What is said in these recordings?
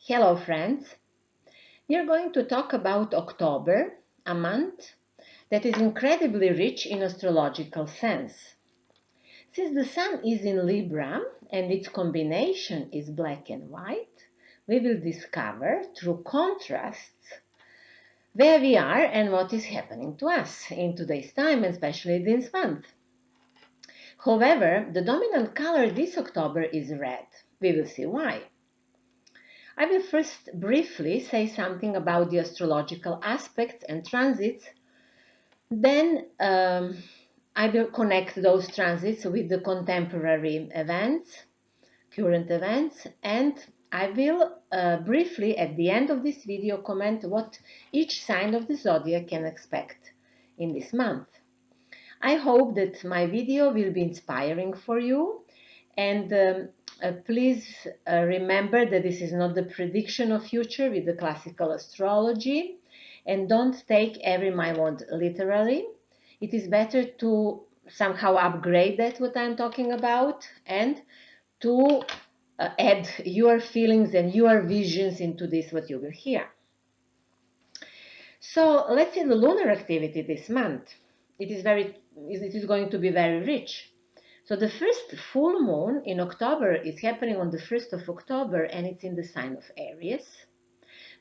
Hello friends, we are going to talk about October, a month that is incredibly rich in astrological sense. Since the Sun is in Libra and its combination is black and white, we will discover through contrasts where we are and what is happening to us in today's time, especially this month. However, the dominant color this October is red. We will see why. I will first briefly say something about the astrological aspects and transits. Then I will connect those transits with the contemporary events, current events, and I will briefly at the end of this video comment what each sign of the zodiac can expect in this month. I hope that my video will be inspiring for you, and please remember that this is not the prediction of future with the classical astrology, and don't take every my word literally. It is better to somehow upgrade that what I'm talking about and to add your feelings and your visions into this what you will hear. So let's see the lunar activity this month. It is going to be very rich. So the first full moon in October is happening on the 1st of October and it's in the sign of Aries.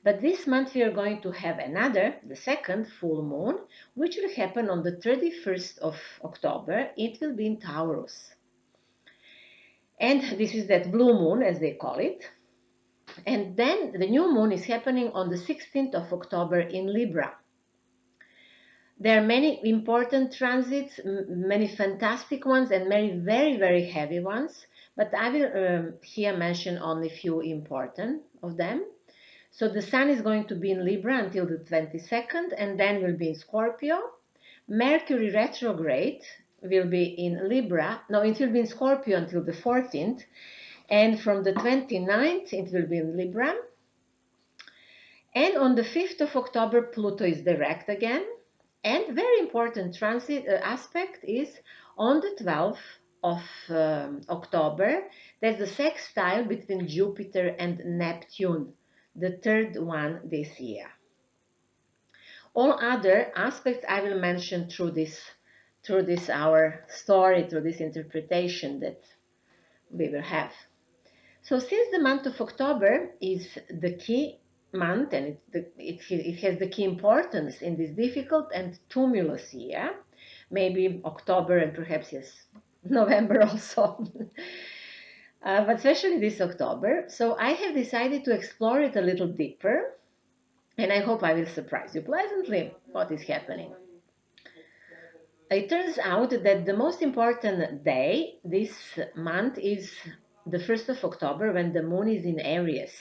But this month we are going to have another, the second full moon, which will happen on the 31st of October. It will be in Taurus. And this is that blue moon, as they call it. And then the new moon is happening on the 16th of October in Libra. There are many important transits, many fantastic ones and many very, very heavy ones, but I will here mention only a few important of them. So the Sun is going to be in Libra until the 22nd and then will be in Scorpio. Mercury retrograde will be in Libra, no, it will be in Scorpio until the 14th, and from the 29th it will be in Libra. And on the 5th of October, Pluto is direct again. And very important transit aspect is on the 12th of October, there's a sextile between Jupiter and Neptune, the third one this year. All other aspects I will mention through this our story, through this interpretation that we will have. So since the month of October is the key month and it has the key importance in this difficult and tumultuous year, maybe October and perhaps yes, November also, but especially this October. So I have decided to explore it a little deeper and I hope I will surprise you pleasantly what is happening. It turns out that the most important day this month is the 1st of October when the moon is in Aries.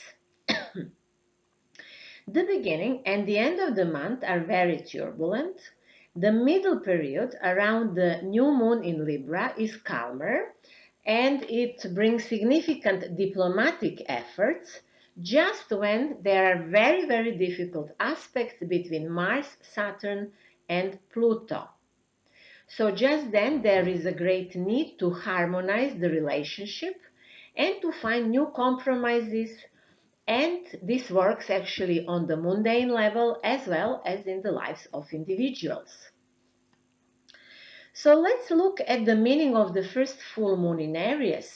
The beginning and the end of the month are very turbulent. The middle period around the new moon in Libra is calmer and it brings significant diplomatic efforts just when there are very, very difficult aspects between Mars, Saturn and Pluto. So just then there is a great need to harmonize the relationship and to find new compromises, and this works actually on the mundane level as well as in the lives of individuals. So let's look at the meaning of the first full moon in Aries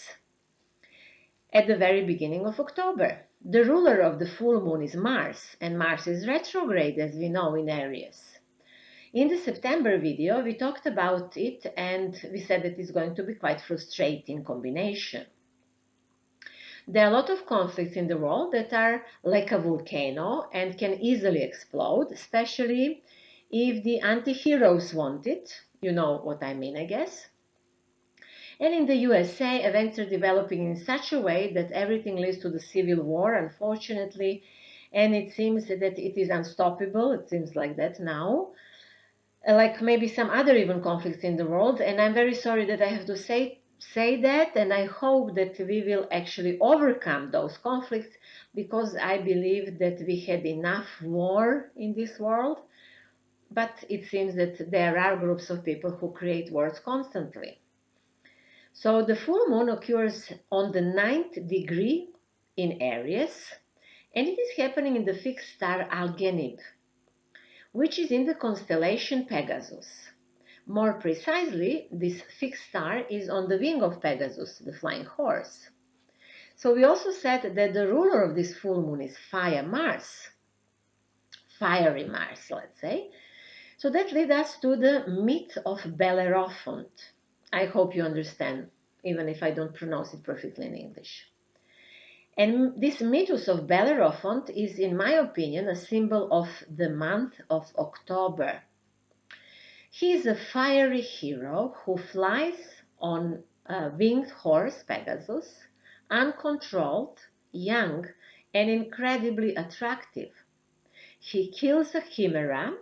at the very beginning of October. The ruler of the full moon is Mars, and Mars is retrograde as we know in Aries. In the September video, we talked about it and we said that it's going to be quite frustrating combination. There are a lot of conflicts in the world that are like a volcano and can easily explode, especially if the anti-heroes want it. You know what I mean, I guess. And in the USA, events are developing in such a way that everything leads to the civil war, unfortunately, and it seems that it is unstoppable. It seems like that now. Like maybe some other even conflicts in the world, and I'm very sorry that I have to say that, and I hope that we will actually overcome those conflicts, because I believe that we had enough war in this world, but it seems that there are groups of people who create wars constantly. So the full moon occurs on the 9th degree in Aries, And it is happening in the fixed star Algenib, which is in the constellation Pegasus. More precisely, this fixed star is on the wing of Pegasus, the flying horse. So we also said that the ruler of this full moon is fiery Mars, let's say. So that led us to the myth of Bellerophon. I hope you understand, even if I don't pronounce it perfectly in English. And this mythos of Bellerophon is, in my opinion, a symbol of the month of October. He is a fiery hero who flies on a winged horse, Pegasus, uncontrolled, young, and incredibly attractive. He kills a chimera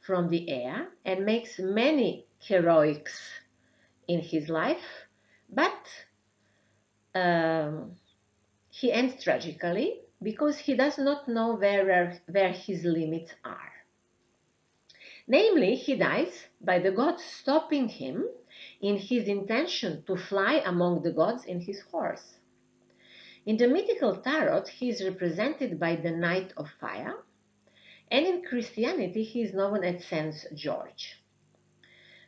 from the air and makes many heroics in his life, but he ends tragically because he does not know where his limits are. Namely, he dies by the gods stopping him in his intention to fly among the gods in his horse. In the mythical tarot, he is represented by the Knight of Fire, and in Christianity, he is known as Saint George.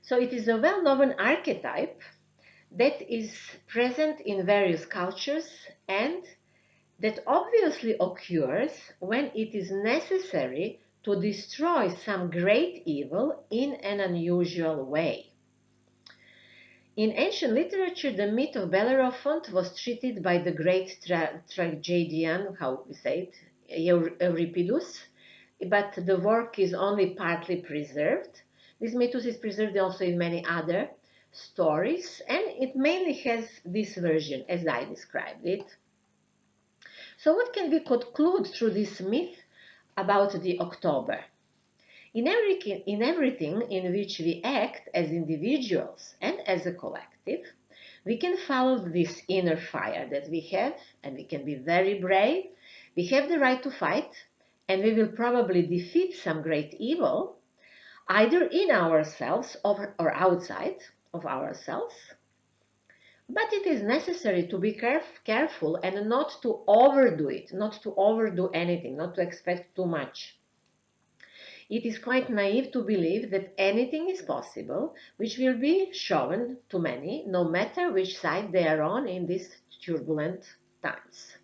So it is a well-known archetype that is present in various cultures and that obviously occurs when it is necessary to destroy some great evil in an unusual way. In ancient literature, the myth of Bellerophon was treated by the great tragedian, how we say it, Euripides, but the work is only partly preserved. This mythos is preserved also in many other stories, and it mainly has this version as I described it. So what can we conclude through this myth about the October? In everything in which we act as individuals and as a collective, we can follow this inner fire that we have, and we can be very brave. We have the right to fight, and we will probably defeat some great evil, either in ourselves or outside of ourselves. But it is necessary to be careful and not to overdo it, not to overdo anything, not to expect too much. It is quite naive to believe that anything is possible, which will be shown to many, no matter which side they are on in these turbulent times.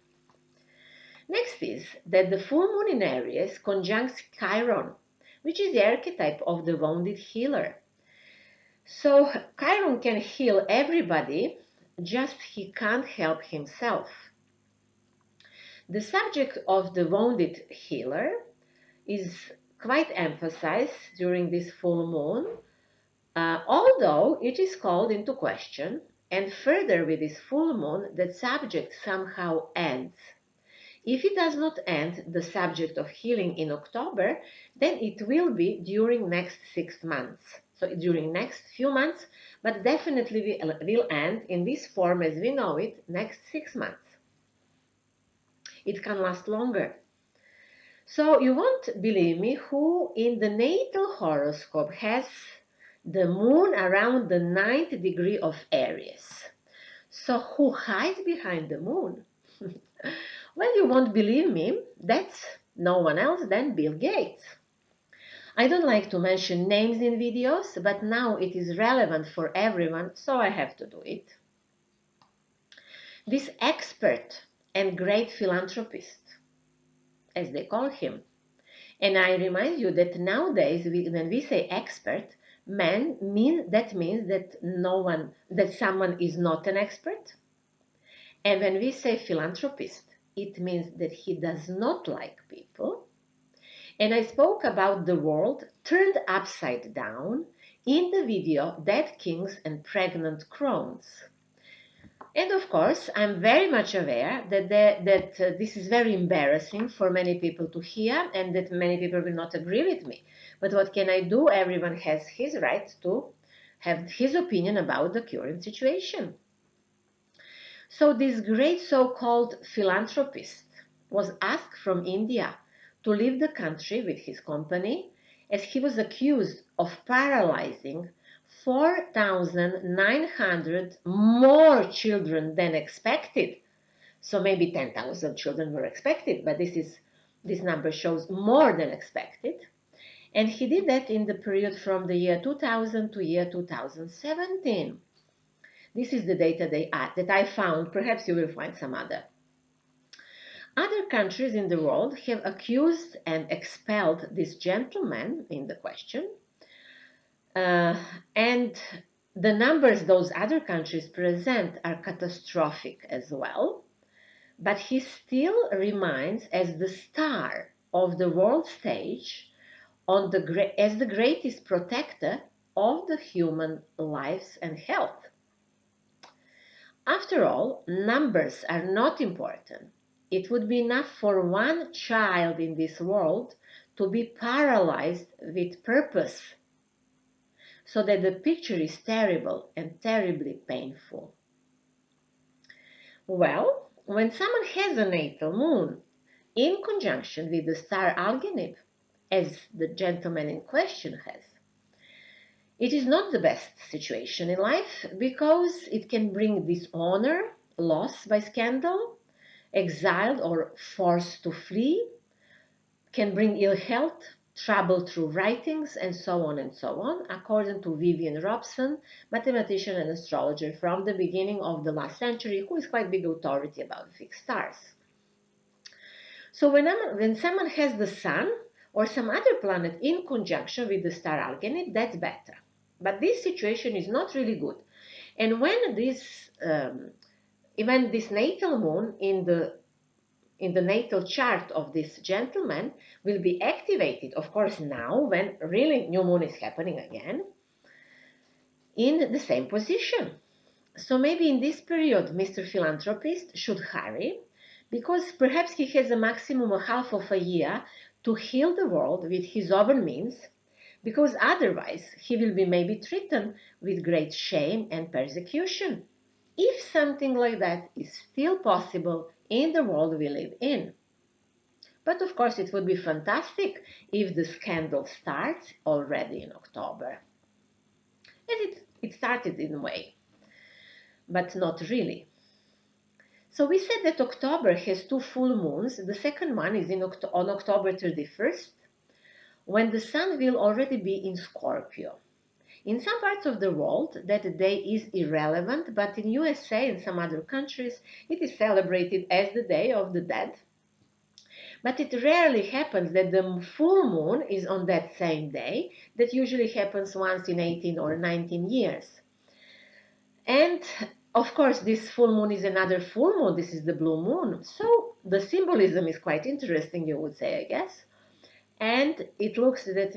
Next is that the full moon in Aries conjuncts Chiron, which is the archetype of the wounded healer. So Chiron can heal everybody, just he can't help himself. The subject of the wounded healer is quite emphasized during this full moon, although it is called into question, and further with this full moon, that subject somehow ends. If it does not end the subject of healing in October, then it will be during next 6 months. So during next few months, but definitely will end in this form as we know it next 6 months. It can last longer. So you won't believe me who in the natal horoscope has the moon around the 9th degree of Aries. So who hides behind the moon? Well, you won't believe me, that's no one else than Bill Gates. I don't like to mention names in videos, but now it is relevant for everyone, so I have to do it. This expert and great philanthropist, as they call him. And I remind you that nowadays, when we say expert, that means that someone is not an expert. And when we say philanthropist, it means that he does not like people. And I spoke about the world turned upside down in the video Dead Kings and Pregnant Crones. And of course, I'm very much aware that this is very embarrassing for many people to hear and that many people will not agree with me. But what can I do? Everyone has his right to have his opinion about the current situation. So this great so-called philanthropist was asked from India to leave the country with his company as he was accused of paralyzing 4,900 more children than expected. So maybe 10,000 children were expected, but this is This number shows more than expected. And he did that in the period from the year 2000 to year 2017. This is the data that I found. Perhaps you will find some other. Other countries in the world have accused and expelled this gentleman in the question. And the numbers those other countries present are catastrophic as well. But he still remains as the star of the world stage as the greatest protector of the human lives and health. After all, numbers are not important. It would be enough for one child in this world to be paralyzed with purpose, so that the picture is terrible and terribly painful. Well, when someone has a natal moon in conjunction with the star Algenib, as the gentleman in question has, it is not the best situation in life because it can bring dishonor, loss by scandal, exiled or forced to flee, can bring ill health, trouble through writings, and so on, according to Vivian Robson, mathematician and astrologer from the beginning of the last century, who is quite big authority about fixed stars. So when someone has the sun or some other planet in conjunction with the star Algenib, that's better. But this situation is not really good. And when this natal moon in the natal chart of this gentleman will be activated, of course now when really new moon is happening again, in the same position. So maybe in this period Mr. Philanthropist should hurry, because perhaps he has a maximum of half of a year to heal the world with his own means, because otherwise he will be maybe threatened with great shame and persecution, if something like that is still possible in the world we live in. But of course it would be fantastic if the scandal starts already in October. And it started in a way, but not really. So we said that October has two full moons. The second one is on October 31st, when the sun will already be in Scorpio. In some parts of the world, that day is irrelevant, but in USA and some other countries, it is celebrated as the Day of the Dead. But it rarely happens that the full moon is on that same day. That usually happens once in 18 or 19 years. And of course, this full moon is another full moon. This is the blue moon. So the symbolism is quite interesting, you would say, I guess. And it looks that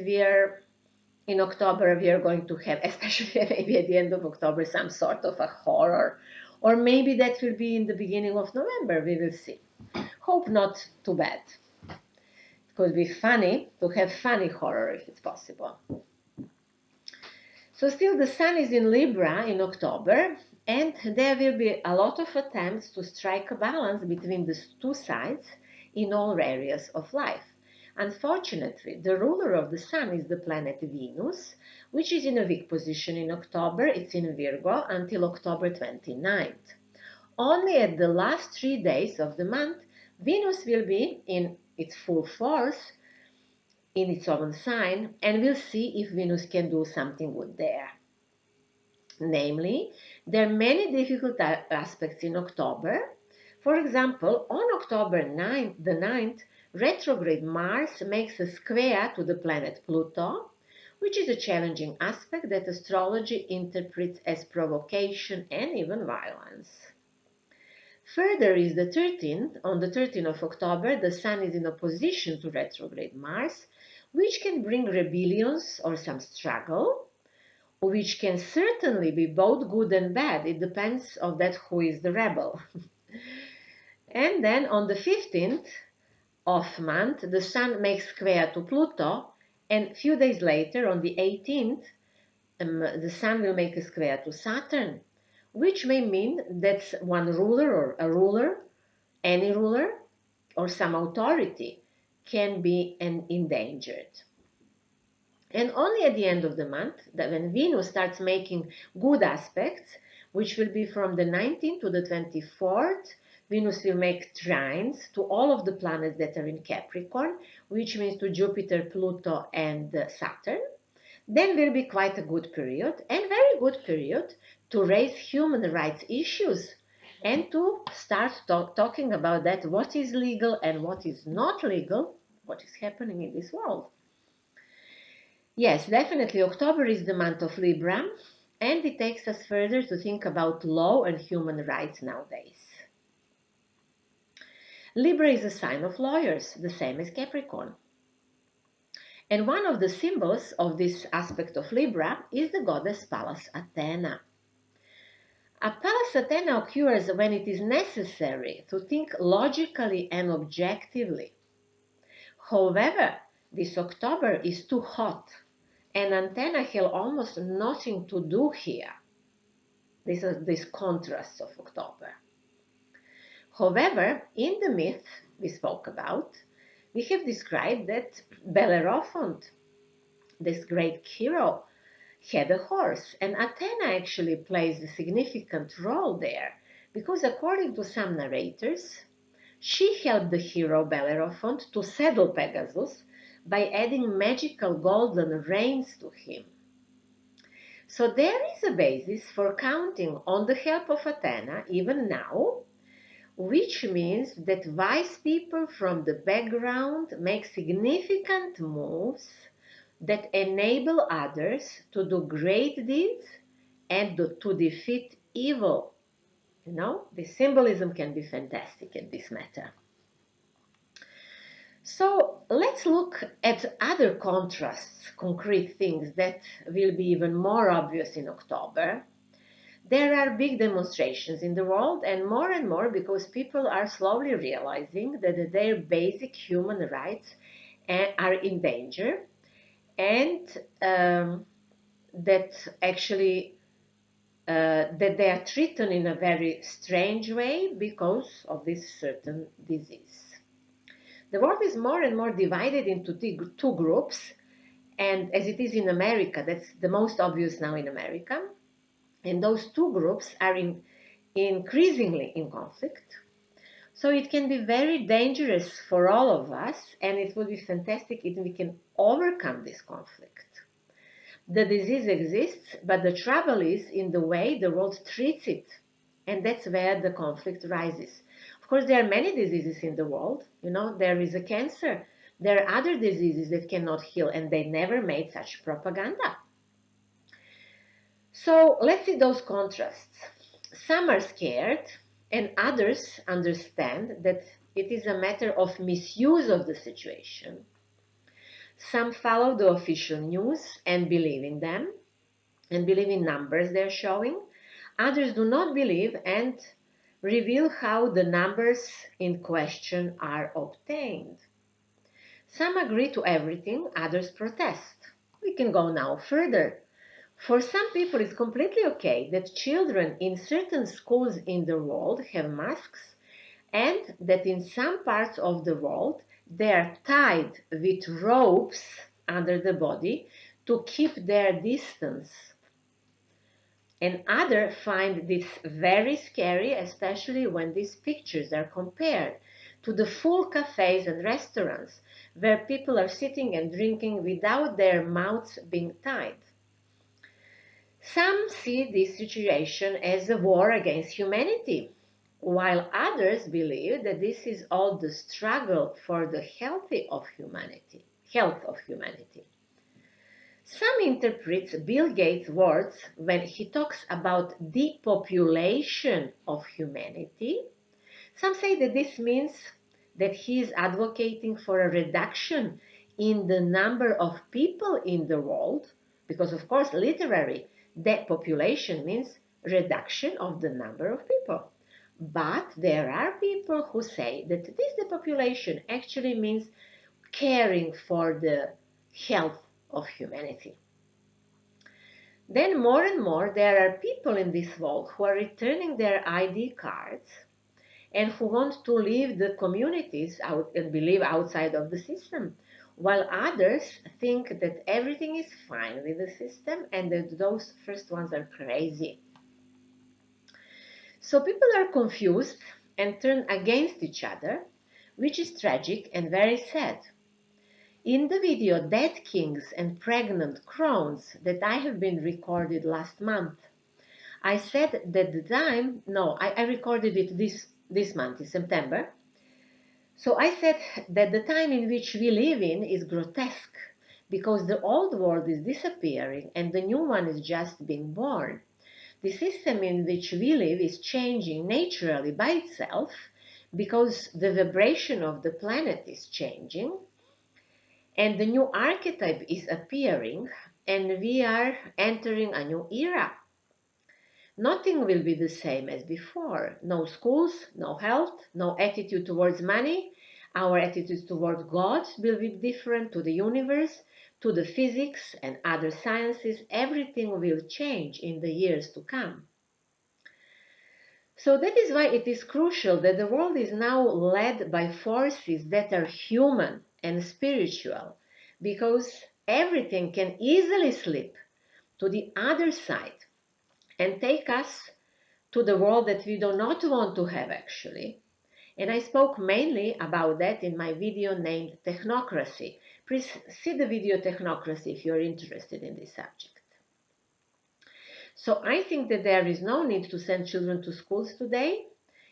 in October, we are going to have, especially maybe at the end of October, some sort of a horror. Or maybe that will be in the beginning of November. We will see. Hope not too bad. It could be funny to have funny horror if it's possible. So still the sun is in Libra in October, and there will be a lot of attempts to strike a balance between the two sides in all areas of life. Unfortunately, the ruler of the sun is the planet Venus, which is in a weak position in October. It's in Virgo until October 29th. Only at the last 3 days of the month, Venus will be in its full force in its own sign, and we'll see if Venus can do something good there. Namely, there are many difficult aspects in October. For example, on October 9th, retrograde Mars makes a square to the planet Pluto, which is a challenging aspect that astrology interprets as provocation and even violence. Further is on the 13th of October, the Sun is in opposition to retrograde Mars, which can bring rebellions or some struggle, which can certainly be both good and bad. It depends on that who is the rebel. And then on the 15th of month, the Sun makes square to Pluto, and a few days later, on the 18th, the Sun will make a square to Saturn, which may mean that one ruler or a ruler, any ruler, or some authority can be endangered. And only at the end of the month, that when Venus starts making good aspects, which will be from the 19th to the 24th, Venus will make trines to all of the planets that are in Capricorn, which means to Jupiter, Pluto, and Saturn. Then will be quite a good period, and very good period, to raise human rights issues and to start talking about that, what is legal and what is not legal, what is happening in this world. Yes, definitely October is the month of Libra, and it takes us further to think about law and human rights nowadays. Libra is a sign of lawyers, the same as Capricorn. And one of the symbols of this aspect of Libra is the goddess Pallas Athena. A Pallas Athena occurs when it is necessary to think logically and objectively. However, this October is too hot, and Athena has almost nothing to do here. This is this contrast of October. However, in the myth we spoke about, we have described that Bellerophon, this great hero, had a horse, and Athena actually plays a significant role there, because according to some narrators, she helped the hero Bellerophon to saddle Pegasus by adding magical golden reins to him. So there is a basis for counting on the help of Athena even now, which means that wise people from the background make significant moves that enable others to do great deeds and to defeat evil. You know, the symbolism can be fantastic in this matter. So let's look at other contrasts, concrete things that will be even more obvious in October. There are big demonstrations in the world, and more because people are slowly realizing that their basic human rights are in danger, and that actually that they are treated in a very strange way because of this certain disease. The world is more and more divided into two groups, and as it is in America, that's the most obvious now in America, and those two groups are increasingly in conflict. So it can be very dangerous for all of us, and it will be fantastic if we can overcome this conflict. The disease exists, but the trouble is in the way the world treats it, and that's where the conflict rises. Of course, there are many diseases in the world. You know, there is a cancer. There are other diseases that cannot heal, and they never made such propaganda. So let's see those contrasts. Some are scared, and others understand that it is a matter of misuse of the situation. Some follow the official news and believe in them, and believe in numbers they're showing. Others do not believe and reveal how the numbers in question are obtained. Some agree to everything, others protest. We can go now further. For some people, it's completely okay that children in certain schools in the world have masks, and that in some parts of the world they are tied with ropes under the body to keep their distance. And others find this very scary, especially when these pictures are compared to the full cafes and restaurants where people are sitting and drinking without their mouths being tied. Some see this situation as a war against humanity, while others believe that this is all the struggle for the health of humanity. Some interpret Bill Gates' words when he talks about depopulation of humanity. Some say that this means that he is advocating for a reduction in the number of people in the world, because of course literally depopulation means reduction of the number of people. But there are people who say that this depopulation actually means caring for the health of humanity. Then more and more there are people in this world who are returning their ID cards and who want to leave the communities out and live outside of the system, while others think that everything is fine with the system and that those first ones are crazy. So people are confused and turn against each other, which is tragic and very sad. In the video Dead Kings and Pregnant Crones that I have been recorded last month, I said that the time, no, I recorded it this month, in September. So I said that the time in which we live in is grotesque because the old world is disappearing and the new one is just being born. The system in which we live is changing naturally by itself because the vibration of the planet is changing and the new archetype is appearing and we are entering a new era. Nothing will be the same as before. No schools, no health, no attitude towards money. Our attitudes towards God will be different, to the universe, to the physics and other sciences. Everything will change in the years to come. So that is why it is crucial that the world is now led by forces that are human and spiritual, because everything can easily slip to the other side and take us to the world that we do not want to have actually. And I spoke mainly about that in my video named Technocracy. Please see the video Technocracy if you're interested in this subject. So I think that there is no need to send children to schools today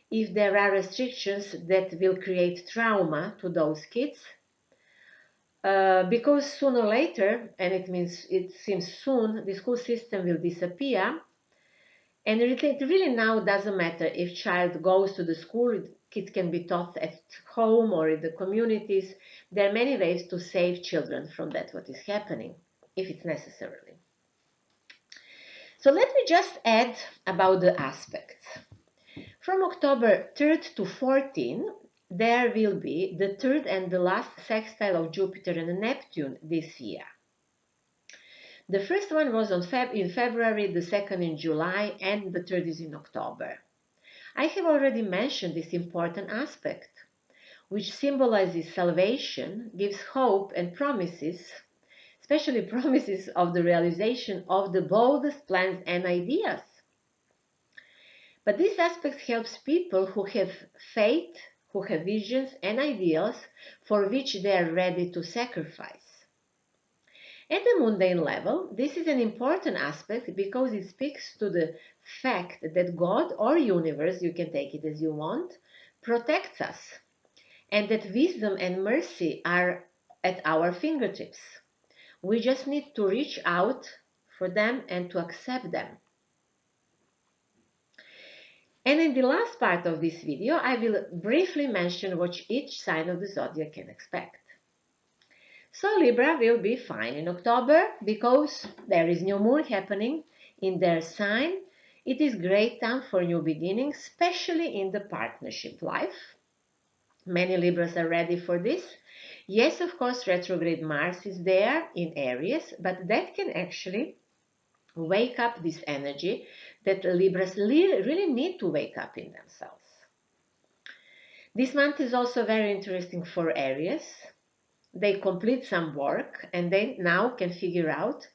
if there are restrictions that will create trauma to those kids. Because sooner or later, and it seems soon, the school system will disappear. And it really now doesn't matter if child goes to the school, kids can be taught at home or in the communities. There are many ways to save children from that, what is happening, if it's necessary. So let me just add about the aspects. From October 3rd to 14th, there will be the third and the last sextile of Jupiter and Neptune this year. The first one was in February, the second in July, and the third is in October. I have already mentioned this important aspect, which symbolizes salvation, gives hope and promises, especially promises of the realization of the boldest plans and ideas. But this aspect helps people who have faith, who have visions and ideals for which they are ready to sacrifice. At the mundane level, this is an important aspect because it speaks to the fact that God or universe, you can take it as you want, protects us, and that wisdom and mercy are at our fingertips. We just need to reach out for them and to accept them. And in the last part of this video, I will briefly mention what each sign of the zodiac can expect. So Libra will be fine in October because there is new moon happening in their sign. It is great time for new beginnings, especially in the partnership life. Many Libras are ready for this. Yes, of course, retrograde Mars is there in Aries, but that can actually wake up this energy that Libras really need to wake up in themselves. This month is also very interesting for Aries. They complete some work and they now can figure out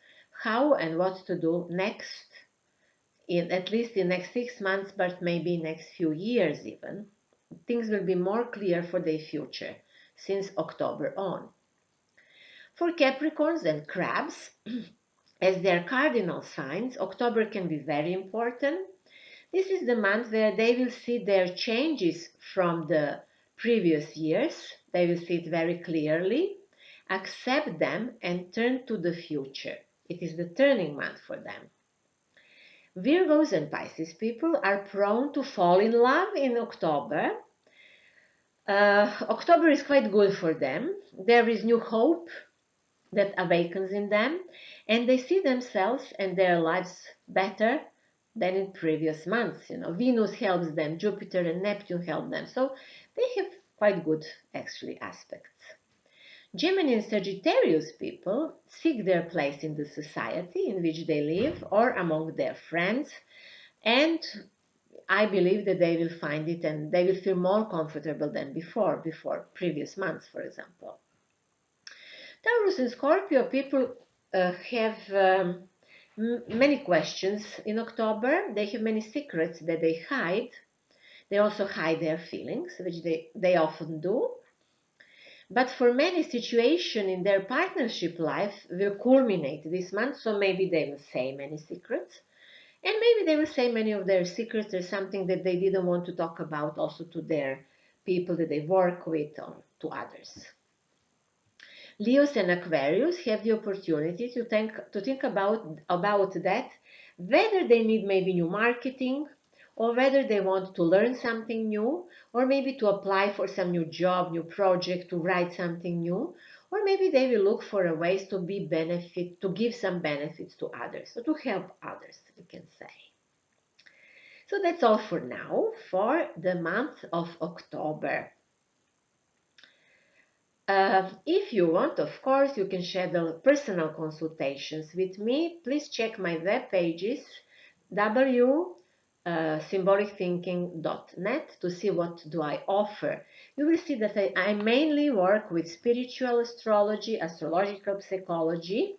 how and what to do next, at least in next 6 months, but maybe next few years even. Things will be more clear for their future since October on. For Capricorns and Crabs, as their cardinal signs, October can be very important. This is the month where they will see their changes from the previous years. They will see it very clearly, accept them, and turn to the future. It is the turning month for them. Virgos and Pisces people are prone to fall in love in October. October is quite good for them. There is new hope that awakens in them, and they see themselves and their lives better than in previous months. Venus helps them, Jupiter and Neptune help them, so they have quite good actually aspects. Gemini and Sagittarius people seek their place in the society in which they live or among their friends, and I believe that they will find it and they will feel more comfortable than before previous months, for example. Taurus and Scorpio people have many questions in October. They have many secrets that they hide. They also hide their feelings, which they often do. But for many, situation in their partnership life will culminate this month, so maybe they will say many secrets. And maybe they will say many of their secrets. There's something that they didn't want to talk about also to their people that they work with or to others. Leos and Aquarius have the opportunity to think about that, whether they need maybe new marketing, or whether they want to learn something new, or maybe to apply for some new job, new project, to write something new, or maybe they will look for a ways to give some benefits to others, or to help others, we can say. So that's all for now for the month of October. If you want, of course, you can schedule personal consultations with me. Please check my web pages www.symbolicthinking.net to see what do I offer. You will see that I mainly work with spiritual astrology, astrological psychology,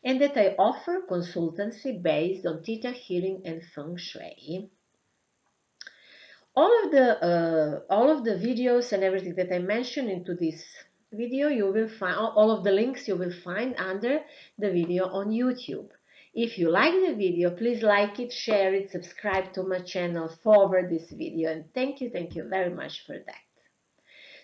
and that I offer consultancy based on Thetahealing and Feng Shui. All of the videos and everything that I mentioned into this video, you will find all of the links you will find under the video on YouTube. If you like the video, please like it, share it, subscribe to my channel, forward this video, and thank you very much for that.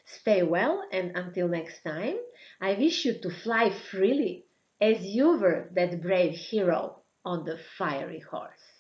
Stay well, and until next time, I wish you to fly freely as you were that brave hero on the fiery horse.